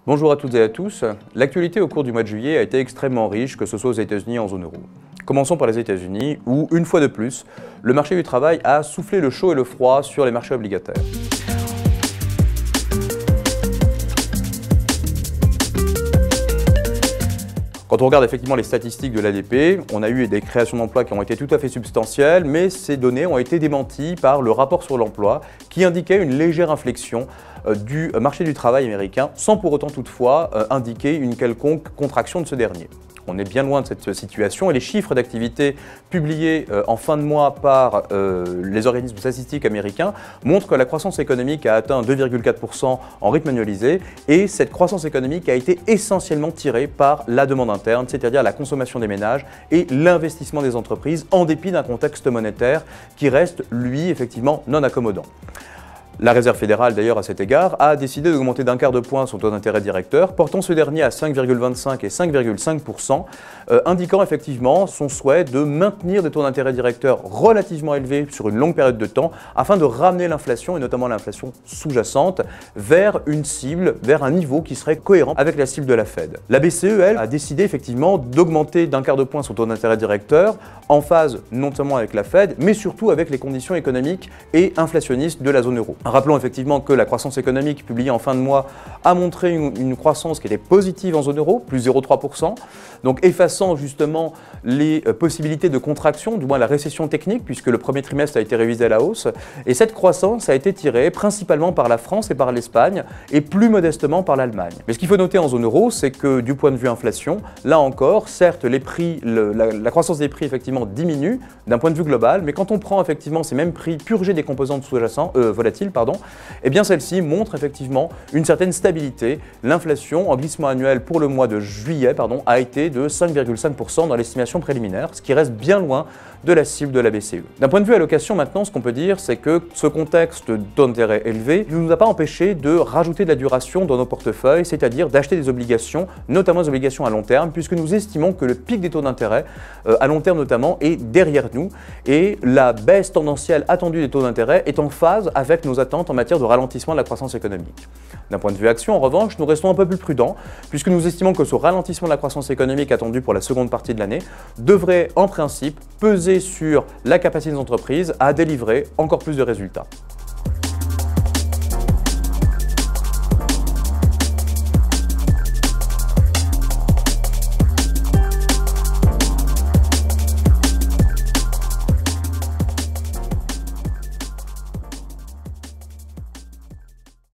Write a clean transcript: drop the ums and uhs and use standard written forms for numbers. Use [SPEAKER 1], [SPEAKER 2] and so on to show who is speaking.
[SPEAKER 1] Bonjour à toutes et à tous. L'actualité au cours du mois de juillet a été extrêmement riche, que ce soit aux États-Unis ou en zone euro. Commençons par les États-Unis, où, une fois de plus, le marché du travail a soufflé le chaud et le froid sur les marchés obligataires. Quand on regarde effectivement les statistiques de l'ADP, on a eu des créations d'emplois qui ont été tout à fait substantielles, mais ces données ont été démenties par le rapport sur l'emploi qui indiquait une légère inflexion du marché du travail américain, sans pour autant toutefois indiquer une quelconque contraction de ce dernier. On est bien loin de cette situation et les chiffres d'activité publiés en fin de mois par les organismes statistiques américains montrent que la croissance économique a atteint 2,4% en rythme annualisé et cette croissance économique a été essentiellement tirée par la demande interne, c'est-à-dire la consommation des ménages et l'investissement des entreprises en dépit d'un contexte monétaire qui reste, lui, effectivement non accommodant. La Réserve fédérale, d'ailleurs, à cet égard, a décidé d'augmenter d'un quart de point son taux d'intérêt directeur, portant ce dernier à 5,25 et 5,5%, indiquant effectivement son souhait de maintenir des taux d'intérêt directeurs relativement élevés sur une longue période de temps, afin de ramener l'inflation, et notamment l'inflation sous-jacente, vers une cible, vers un niveau qui serait cohérent avec la cible de la Fed. La BCE, elle, a décidé effectivement d'augmenter d'un quart de point son taux d'intérêt directeur, en phase non seulement avec la Fed, mais surtout avec les conditions économiques et inflationnistes de la zone euro. Rappelons effectivement que la croissance économique publiée en fin de mois a montré une croissance qui était positive en zone euro, plus 0,3%, donc effaçant justement les possibilités de contraction, du moins la récession technique, puisque le premier trimestre a été révisé à la hausse, et cette croissance a été tirée principalement par la France et par l'Espagne, et plus modestement par l'Allemagne. Mais ce qu'il faut noter en zone euro, c'est que du point de vue inflation, là encore, certes, les prix, la croissance des prix effectivement diminue d'un point de vue global, mais quand on prend effectivement ces mêmes prix purgés des composantes sous-jacentes, volatiles, eh bien celle-ci montre effectivement une certaine stabilité. L'inflation en glissement annuel pour le mois de juillet a été de 5,5% dans l'estimation préliminaire, ce qui reste bien loin de la cible de la BCE. D'un point de vue allocation maintenant, ce qu'on peut dire, c'est que ce contexte d'intérêt élevé ne nous a pas empêché de rajouter de la duration dans nos portefeuilles, c'est-à-dire d'acheter des obligations, notamment des obligations à long terme, puisque nous estimons que le pic des taux d'intérêt, à long terme notamment, est derrière nous et la baisse tendancielle attendue des taux d'intérêt est en phase avec nos attentes en matière de ralentissement de la croissance économique. D'un point de vue action, en revanche, nous restons un peu plus prudents, puisque nous estimons que ce ralentissement de la croissance économique attendu pour la seconde partie de l'année devrait en principe peser sur la capacité des entreprises à délivrer encore plus de résultats.